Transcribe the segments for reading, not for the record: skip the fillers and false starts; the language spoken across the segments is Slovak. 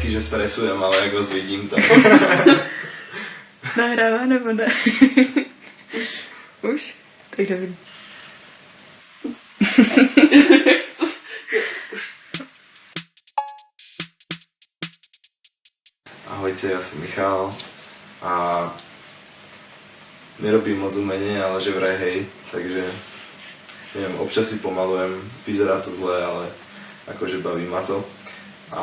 taký, že stresujem, ale jak vás vidím, tak... Nahrává nebo ne? Už? Tak dobrý. Ahojte, ja som Michal a nerobím moc umenie, ale že vraj hej, takže neviem, občas si pomalujem, vyzerá to zle, ale akože baví ma to a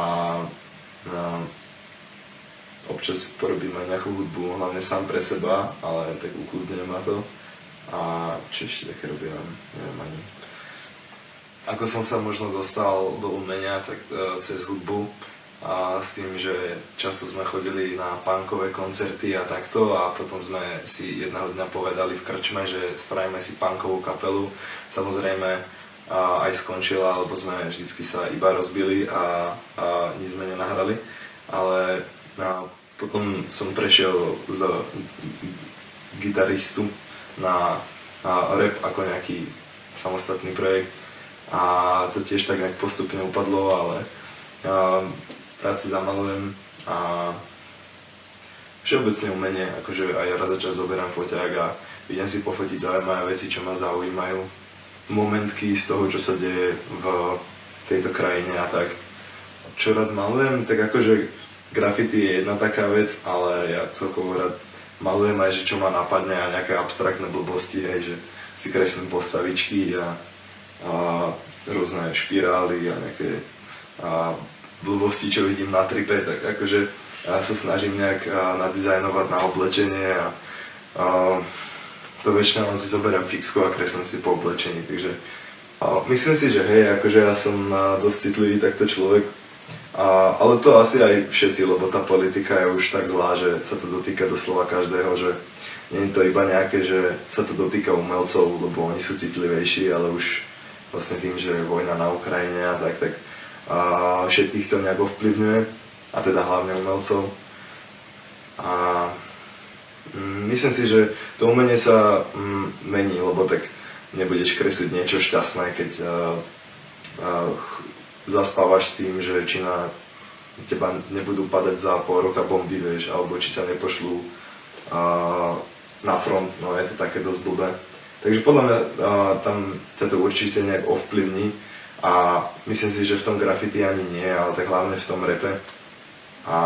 občas si porobím aj nejakú hudbu, hlavne sám pre seba, ale tak ukludňuje ma to a čo ešte také robím, neviem ani. Ako som sa možno dostal do umenia, tak cez hudbu a s tým, že často sme chodili na punkové koncerty a takto a potom sme si jedného dňa povedali v krčme, že spravíme si punkovú kapelu. Samozrejme aj skončila, lebo sme vždycky sa iba rozbili a nič sme nenahrali, ale potom som prešiel z gitaristu na rap ako nejaký samostatný projekt a to tiež tak nejak postupne upadlo, ale rád si zamalujem a všeobecne umenie, akože aj raz za čas zoberám foťák a idem si pofotiť zaujímavé veci, čo ma zaujímajú, momentky z toho, čo sa deje v tejto krajine a tak. Čo rád malujem, tak akože graffiti je jedna taká vec, ale ja celkovo rád malujem aj, že čo ma napadne a nejaké abstraktné blbosti, hej, že si kreslím postavičky a rôzne špirály a nejaké blbosti, čo vidím na tripe, tak akože ja sa snažím nejak nadizajnovať na oblečenie a to väčšinou len si zoberiem fixku a kreslím si po oblečení, takže myslím si, že hej, akože ja som dosť citlivý takto človek, ale to asi aj všetci, lebo tá politika je už tak zlá, že sa to dotýka doslova každého, že nie je to iba nejaké, že sa to dotýka umelcov, lebo oni sú citlivejší, ale už vlastne tým, že je vojna na Ukrajine a tak všetkých to nejak ovplyvňuje, a teda hlavne umelcov. A myslím si, že to umenie sa mení, lebo tak nebudeš kresliť niečo šťastné, keď zaspávaš s tým, že či na teba nebudú padať za pol roka bomby, vieš, alebo či ťa nepošlú na front, no je to také dosť blbé. Takže podľa mňa tam ťa to určite nejak ovplyvní a myslím si, že v tom graffiti ani nie, ale tak hlavne v tom rape a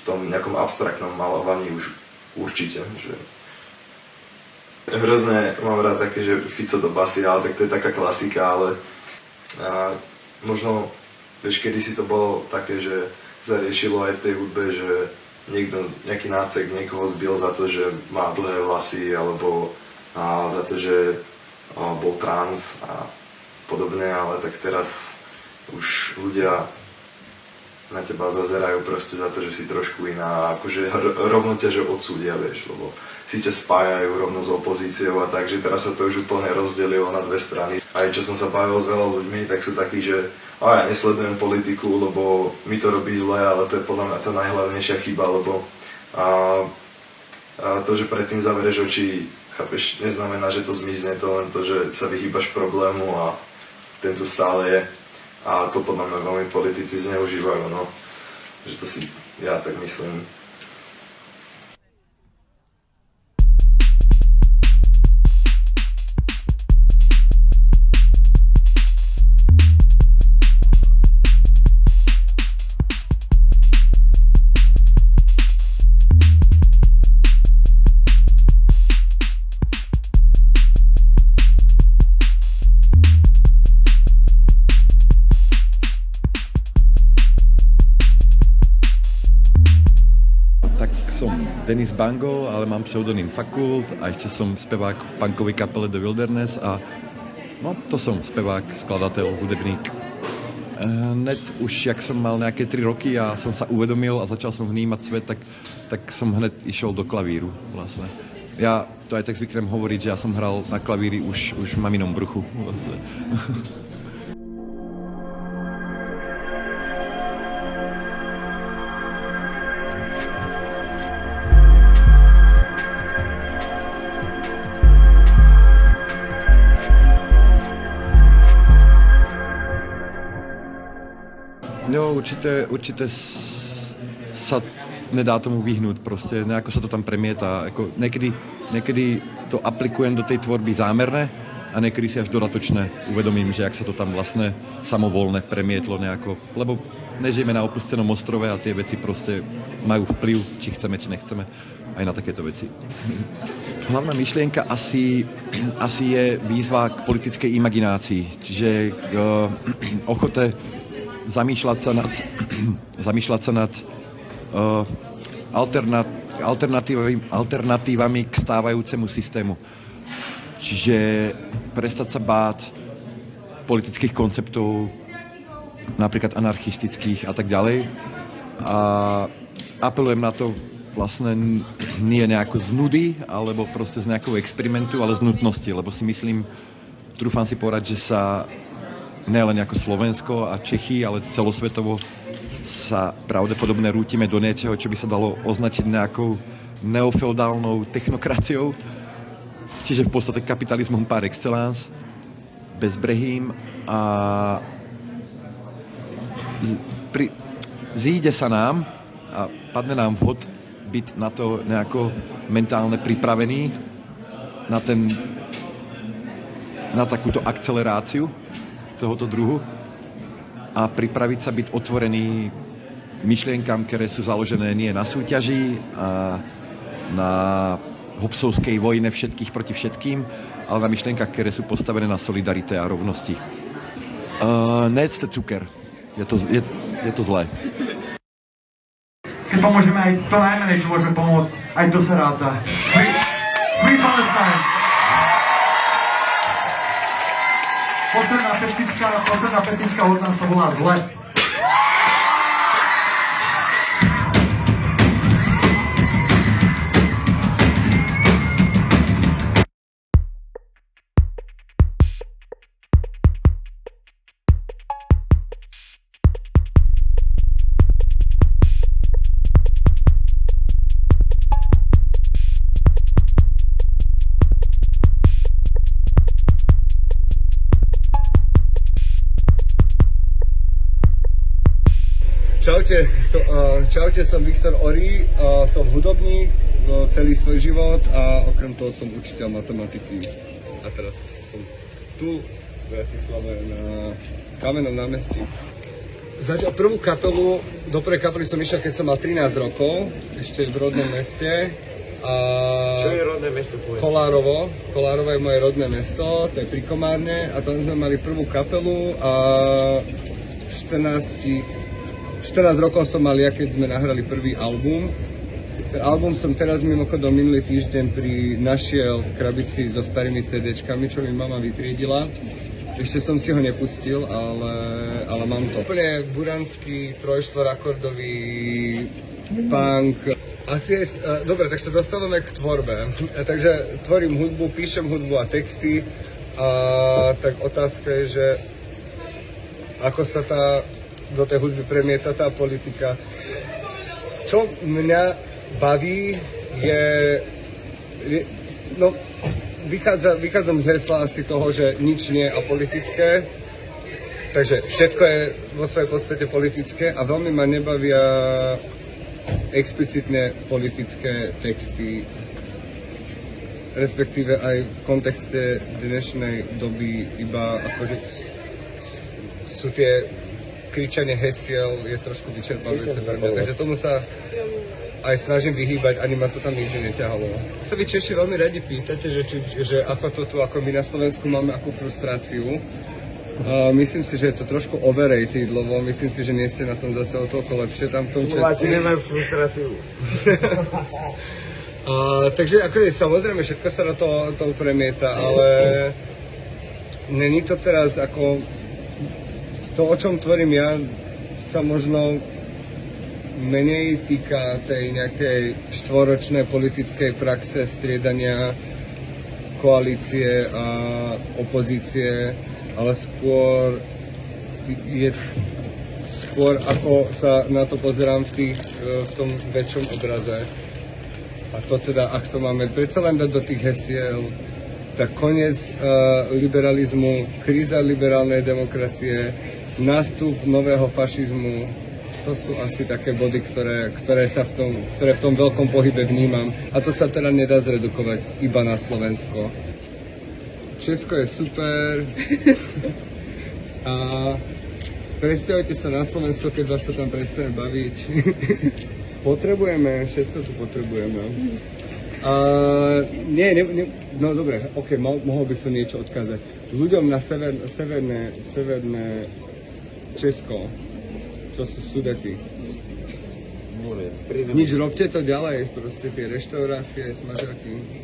v tom nejakom abstraktnom malovaní už určite, že hrozne mám rád také, že Fico do basy, ale tak to je taká klasika, ale možno, vieš, kedysi to bolo také, že sa riešilo aj v tej hudbe, že niekto, nejaký nácek niekoho zbil za to, že má dlhé vlasy, alebo za to, že bol trans a podobne, ale tak teraz už ľudia na teba zazerajú proste za to, že si trošku iná, akože rovno ťa, že odsúdia, vieš, lebo si ťa spájajú rovno s opozíciou a tak, že teraz sa to už úplne rozdelilo na dve strany. Aj čo som sa bavil s veľa ľuďmi, tak sú takí, že ja nesledujem politiku, lebo mi to robí zle, ale to je podľa mňa tá najhlavnejšia chyba, lebo to, že predtým zavereš oči, chápeš, neznamená, že to zmizne, to len to, že sa vyhýbaš problému a tento stále je. A to podľa mňa veľmi politici zneužívajú, no. Že to si ja tak myslím. Denis Bango, ale mám pseudonym Fakult a ešte som spevák v punkovej kapele The Wilderness a no to som spevák, skladateľ, hudebník. Hned už jak som mal nejaké 3 roky a som sa uvedomil a začal som vnímať svet, tak som hned išiel do klavíru vlastne. Ja to aj tak zvyknem hovoriť, že ja som hral na klavíri už v maminom bruchu vlastne. Jo, určite sa nedá tomu vyhnúť, proste nejako sa to tam premieta. Ako niekedy to aplikujem do tej tvorby zámerne a niekedy si až dodatočne uvedomím, že jak sa to tam vlastne samovolne premietlo nejako, lebo nežijeme na opustenom ostrove a tie veci proste majú vplyv, či chceme, či nechceme, aj na takéto veci. Hlavná myšlienka asi je výzva k politickej imaginácii, čiže k ochote zamýšľať sa nad alternatívami k stávajúcemu systému. Čiže prestať sa báť politických konceptov, napríklad anarchistických a tak ďalej. A apelujem na to vlastne nie nejako z nudy, alebo proste z nejakého experimentu, ale z nutnosti, lebo si myslím, trúfam si povedať, že sa nielen ako Slovensko a Čechy, ale celosvetovo sa pravdepodobne rútime do niečoho, čo by sa dalo označiť nejakou neofeudálnou technokraciou, čiže v podstate kapitalizmom par excellence, bezbrehým a zíde sa nám a padne nám vhod byť na to nejako mentálne pripravený na takúto akceleráciu tohoto druhu a pripraviť sa byť otvorený myšlienkam, ktoré sú založené nie na súťaži a na hobsovskej vojne všetkých proti všetkým, ale na myšlienkach, ktoré sú postavené na solidarite a rovnosti. Nejedzte cuker. Je to zlé. Keď pomôžeme aj to najmenej, čo môžeme pomôcť, aj to sa ráta. Free Palestine! Posledná pesnička od nás to volá Zle. Čaute, som Viktor Ory, som hudobník celý svoj život a okrem toho som učiteľ matematiky. A teraz som tu v Bratislave na Kamennom námestí. Začal prvú kapelu, do prvej kapely som išiel, keď som mal 13 rokov, ešte v rodnom meste. Čo je rodné mesto tvoje? Kolárovo je moje rodné mesto, to je pri Komárne a tam sme mali prvú kapelu a 14 rokov som mal ja, keď sme nahrali prvý album. Ten album som teraz mimochodom minulý týždeň našiel v krabici so starými CD-čkami, čo mi mama vytriedila. Ešte som si ho nepustil, ale mám to. Úplne buranský, trojštvorakordový punk. Dobre, tak sa dostávame k tvorbe. Takže tvorím hudbu, píšem hudbu a texty. A tak otázka je, že ako sa do tej hudby premieta tá politika. Čo mňa baví vychádzam z hesla asi toho, že nič nie je apolitické, takže všetko je vo svojej podstate politické a veľmi ma nebavia explicitne politické texty, respektíve aj v kontexte dnešnej doby iba akože sú tie kričanie hesiel je trošku vyčerpávajúce pre mňa, takže tomu sa aj snažím vyhýbať, ani ma to tam nikdy neťahalo. To vy Češi veľmi radi pýtate, že ako to tu, ako my na Slovensku máme akú frustráciu. Myslím si, že je to trošku overrated, lebo myslím si, že nie ste na tom zase o toľko lepšie tam v tom Česku. Slováci nemajú frustráciu. Takže ako je, samozrejme, všetko sa na to premieta, ale není to teraz ako to, o čom tvorím ja, sa možno menej týka tej nejakej štvoročnej politickej praxe striedania koalície a opozície, ale skôr ako sa na to pozerám v tom väčšom obraze. A to teda, ak to máme predsa len dať do tých hesiel, tak koniec liberalizmu, kríza liberálnej demokracie, nástup nového fašizmu. To sú asi také body, ktoré v tom veľkom pohybe vnímam. A to sa teda nedá zredukovať iba na Slovensko. Česko je super. A presťahujte sa na Slovensko, keď vás to tam prestane baviť. Potrebujeme, všetko tu potrebujeme. No dobre, mohol by som niečo odkázať. Ľuďom na severné Česko, čo sú Sudety. Nič, robte to ďalej, proste tie reštaurácie, smažaky.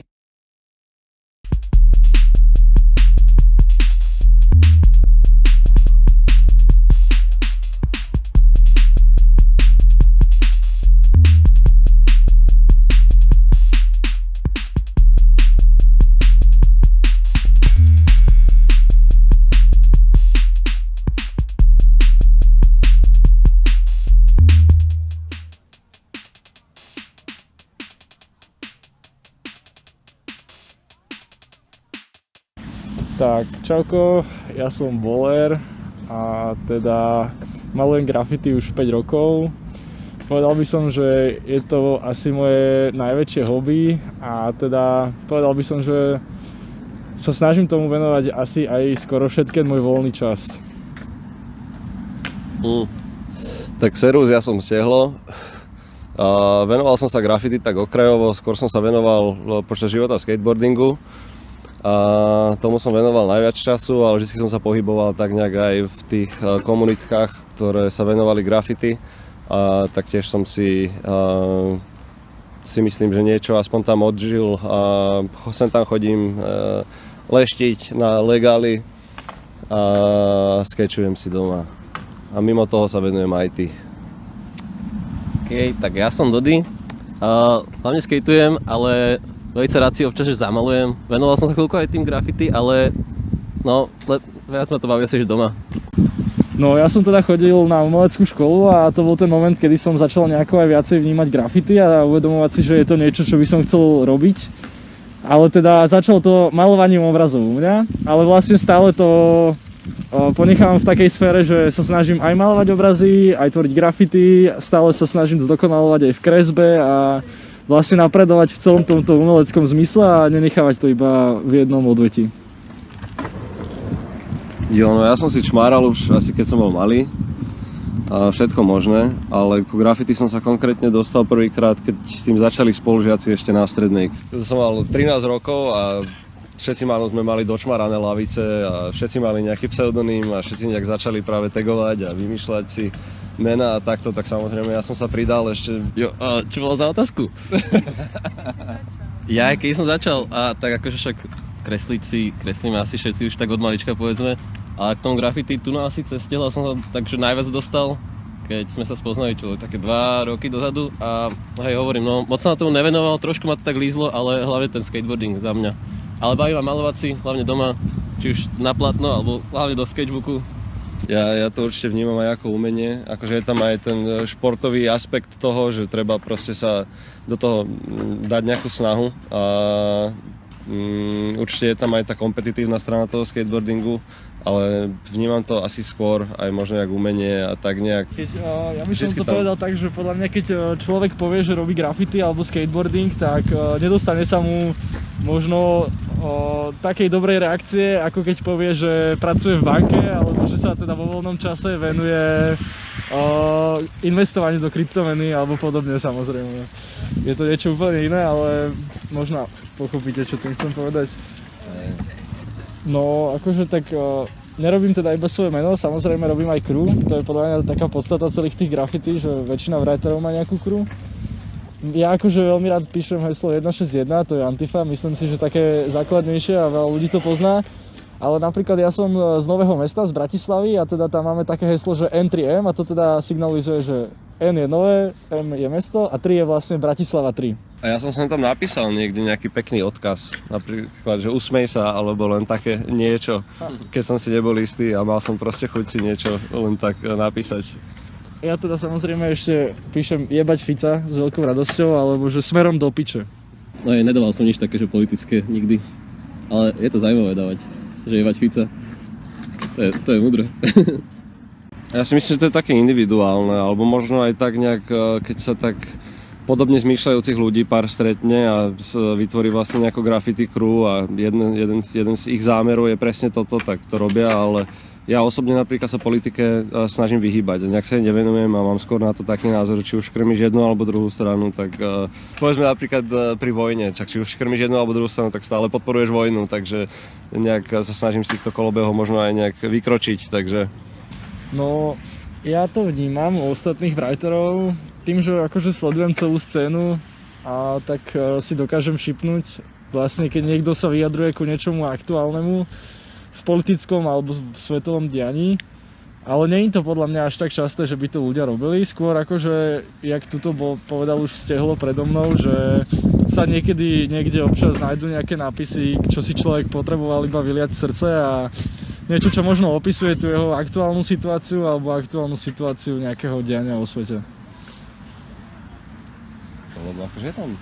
Tak, čauko, ja som Boler a teda malujem graffiti už 5 rokov. Povedal by som, že je to asi moje najväčšie hobby a teda povedal by som, že sa snažím tomu venovať asi aj skoro všetký môj voľný čas. Tak servus, ja som Stehlo. Venoval som sa graffiti tak okrajovo, skôr som sa venoval počas života skateboardingu. A tomu som venoval najviac času, ale vždy som sa pohyboval tak nejak aj v tých komunitkách, ktoré sa venovali graffiti. A taktiež som si myslím, že niečo aspoň tam odžil a sem tam chodím leštiť na legály a skečujem si doma. A mimo toho sa venujem IT. OK, tak ja som Dody. Hlavne skateujem, ale veľmi rád si občas zamalujem. Venoval som sa chvíľku aj tým graffiti, ale no, viac ma to baví asi, že doma. No ja som teda chodil na umeleckú školu a to bol ten moment, kedy som začal nejako aj viacej vnímať graffiti a uvedomovať si, že je to niečo, čo by som chcel robiť. Ale teda začalo to malovaním obrazov u mňa, ale vlastne stále to ponechám v takej sfére, že sa snažím aj malovať obrazy, aj tvoriť graffiti, stále sa snažím zdokonalovať aj v kresbe a vlastne napredovať v celom tomto umeleckom zmysle a nenechávať to iba v jednom odvetí. Jo, no ja som si čmáral už asi keď som bol malý, všetko možné, ale ku graffiti som sa konkrétne dostal prvýkrát, keď s tým začali spolužiaci ešte na strednej. Som mal 13 rokov a všetci sme mali dočmarané lavice a všetci mali nejaký pseudonym a všetci nejak začali práve tagovať a vymýšľať si mená a takto, tak samozrejme ja som sa pridal ešte. Jo, čo bolo za otázku? Ja, keď som začal, tak akože však kreslíme asi všetci už tak od malička povedzme, ale k tomu graffiti tu na asi cez Stehla som sa takže najviac dostal, keď sme sa spoznali, čo také 2 roky dozadu a hej, hovorím, no moc sa na tomu nevenoval, trošku ma to tak lízlo, ale hlavne ten skateboarding za mňa. Ale baví ma malovať si, hlavne doma, či už na platno, alebo hlavne do sketchbooku. Ja to určite vnímam aj ako umenie, akože je tam aj ten športový aspekt toho, že treba proste sa do toho dať nejakú snahu a určite je tam aj tá kompetitívna strana toho skateboardingu, ale vnímam to asi skôr aj možno jak umenie a tak nejak. Ja by som to povedal tak, že podľa mňa keď človek povie, že robí graffiti alebo skateboarding, tak nedostane sa mu možno takej dobrej reakcie, ako keď povie, že pracuje v banke alebo že sa teda vo voľnom čase venuje investovaniu do kryptomeny alebo podobne, samozrejme. Je to niečo úplne iné, ale možno pochopíte, čo tým chcem povedať. No, akože tak nerobím teda iba svoje meno, samozrejme robím aj crew, to je podľa mňa taká podstata celých tých graffiti, že väčšina writerov má nejakú crew. Ja akože veľmi rád píšem heslo 161, to je Antifa, myslím si, že také základnejšie a veľa ľudí to pozná. Ale napríklad ja som z Nového Mesta, z Bratislavy a teda tam máme také heslo, že N3M a to teda signalizuje, že N je nové, M je mesto a 3 je vlastne Bratislava 3. A ja som sem tam napísal niekde nejaký pekný odkaz, napríklad, že usmej sa, alebo len také niečo, keď som si nebol istý a mal som proste chuť si niečo len tak napísať. Ja teda samozrejme ešte píšem jebať Fica s veľkou radosťou, alebo že smerom do piče. No nedával som nič také, že politické nikdy, ale je to zaujímavé dávať, že jebať Fica. To je múdre. Ja si myslím, že to je také individuálne, alebo možno aj tak nejak, keď sa tak podobne zmýšľajúcich ľudí pár stretne a vytvorí vlastne nejakú graffiti crew a jeden z ich zámerov je presne toto, tak to robia, ale ja osobne napríklad sa politike snažím vyhýbať. Nejak sa jej nevenujem a mám skôr na to taký názor, či už krmiš jednu alebo druhú stranu, tak povedzme napríklad pri vojne, či už krmiš jednu alebo druhú stranu, tak stále podporuješ vojnu, takže nejak sa snažím z týchto kolobehov možno aj nejak vykročiť, takže... No, ja to vnímam u ostatných writerov tým, že akože sledujem celú scénu a tak si dokážem šipnúť vlastne, keď niekto sa vyjadruje ku niečomu aktuálnemu v politickom alebo v svetovom dianí. Ale nie je to podľa mňa až tak časté, že by to ľudia robili. Skôr akože, jak tuto povedal už Stehlo predo mnou, že sa niekedy niekde občas nájdú nejaké nápisy, čo si človek potreboval iba vyliať srdce a niečo, čo možno opisuje tú jeho aktuálnu situáciu alebo aktuálnu situáciu nejakého diania vo svete. Lebo akože tam.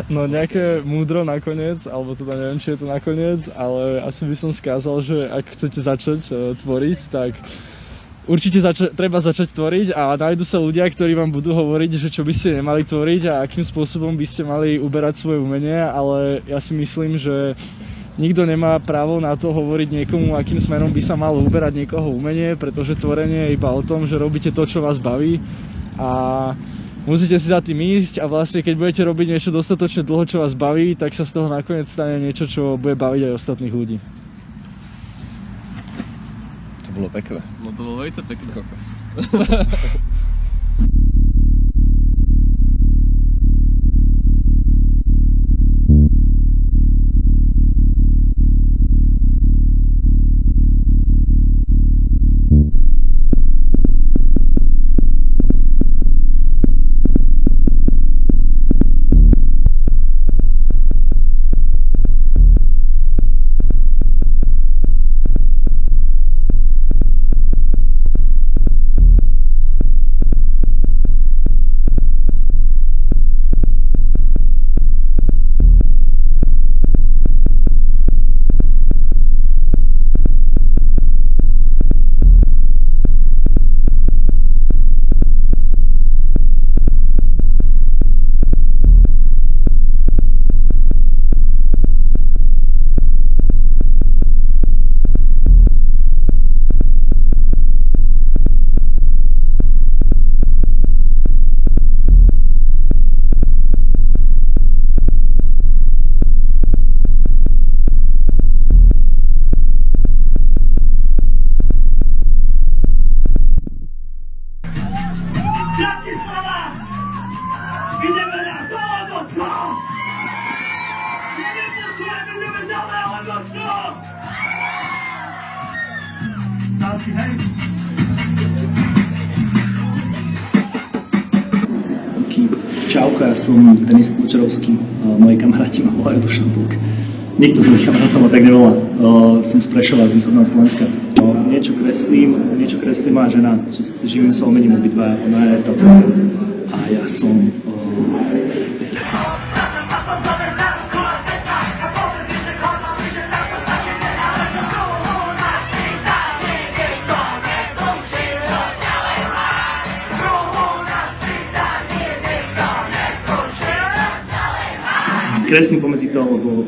No nejaké múdro nakoniec, alebo teda neviem, či je to nakoniec, ale asi by som skázal, že ak chcete začať tvoriť, tak určite treba začať tvoriť a nájdu sa ľudia, ktorí vám budú hovoriť, že čo by ste nemali tvoriť a akým spôsobom by ste mali uberať svoje umenie, ale ja si myslím, že nikto nemá právo na to hovoriť niekomu, akým smerom by sa malo uberať niekoho umenie, pretože tvorenie je iba o tom, že robíte to, čo vás baví a musíte si za tým ísť a vlastne keď budete robiť niečo dostatočne dlho, čo vás baví, tak sa z toho nakoniec stane niečo, čo bude baviť aj ostatných ľudí. To bolo pekné. No to bolo veľmi pekné. Čauko, ja som Denis Klučerovský, moji kamaráti ma volajú Dušan Vlk. Nikto z mojich kamarátov ma tak nevolá. Som z Prešova, z východného Slovenska. Niečo kreslí moja žena, živíme sa umením obidva, ona je tatuátor a ja som... Kreslím pomedzi toho, lebo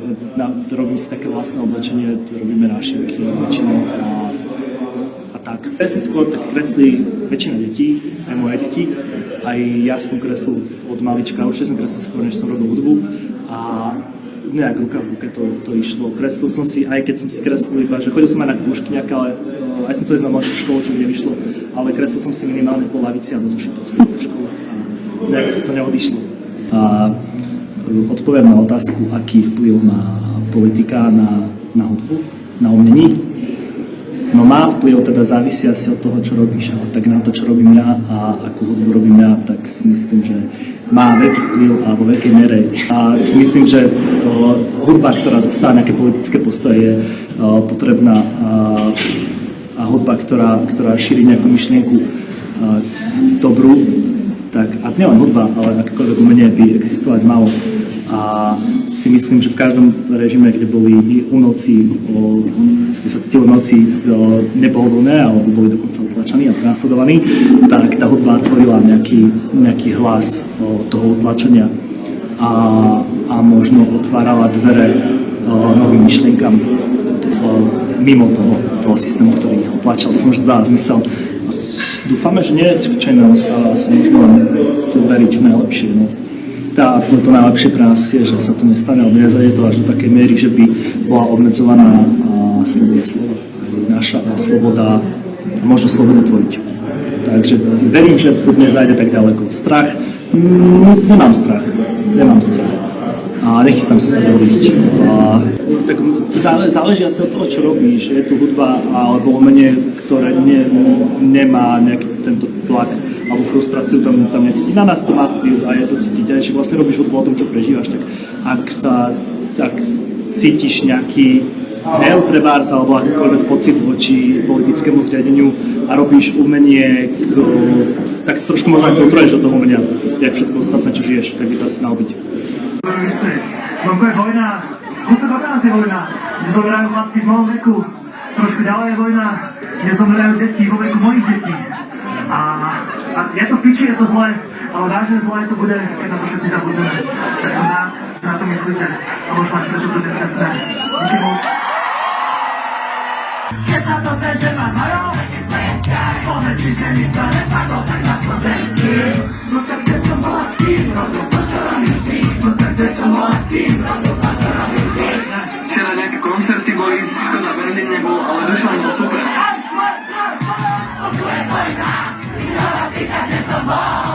robím si také vlastné oblečenie, robíme nášivky väčšinou a tak. Kreslím skôr, tak kreslí väčšina detí, aj moje deti. Aj ja som kreslil od malička, určite som kreslil skôr, než som robil hudbu a nejak ruka v ruke to išlo. Kreslil som si, aj keď som si kreslil iba, že chodil som aj na krúžky nejaké, ale aj som chcel ísť na mladšiu školu, čo mi nevyšlo, ale kreslil som si minimálne po lavici a do zošitov z tejto školy a nejak to neodišlo. Odpoviem na otázku, aký vplyv má politika na hudbu, na umení. No má vplyv, teda závisí asi od toho, čo robíš, ale tak na to, čo robím ja a akú hudbu robím ja, tak si myslím, že má veľký vplyv a vo veľkej miere. A si myslím, že hudba, ktorá zastáva nejaké politické postoje, je potrebná a hudba, ktorá šíri nejakú myšlienku dobrú, tak a nielen hudba, ale akékoľvek umenie by existovať malo. A si myslím, že v každom režime, kde boli umelci, kde sa cítili umelci nepohodlné alebo boli dokonca utlačaní a prenasledovaní, tak tá hudba tvorila nejaký hlas toho utlačenia a možno otvárala dvere novým myšlienkam mimo toho systému, ktorý ich utlačal. Dúfam, že to dá zmysel. Dúfame, že nie, čo iného stále asi môžeme len tu veriť v najlepšie. No. To najlepšie pre nás je, že sa to nestane, ale nezajde to až do takej miery, že by bola obmedzovaná sloboda slova. Naša sloboda a možno slobodne tvoriť. Takže verím, že to nezajde tak ďaleko. Strach? Nemám strach. A nechystám sa z toho ísť. Tak záleží asi od toho, čo robíš. Je tu hudba alebo umenie, ktoré nemá nejaký tento tlak alebo frustráciu tam necítiť. Na nás to má vplyv a je to cítiť. A ešte vlastne robíš hudbu o tom, čo prežívaš, tak ak sa tak cítiš nejaký hnev trebárs alebo akýkoľvek pocit voči politickému zriadeniu a robíš umenie, tak trošku možno aj filtruješ do toho umenia, jak všetko ostatné, čo žiješ, tak by to asi malo byť. Vonku je vojna, kúsok od nás je vojna, kde zomerajú chlapci v malom veku, trošku ďalej je vojna, kde zomerajú deti vo veku mojich detí. A je to v piči, je to zlé, ale vážne zlé to bude, keď na to všetci zabudneme. Tak som rád, že na to myslíte a možno aj preto tu dneska sme. Díky moc. Keď sa to že ma majú, pomedzi mi to nepadlo, tak na to zemský. No tak kde som bola s tým, robil to, čo robím si. No tak kde som bola s tým, robil to, čo robím si. Včera nejaké koncerty boli, škoda Berlín nebol, ale došlo mi to super. To je vojna, vyzvala pýtať, kde som bol.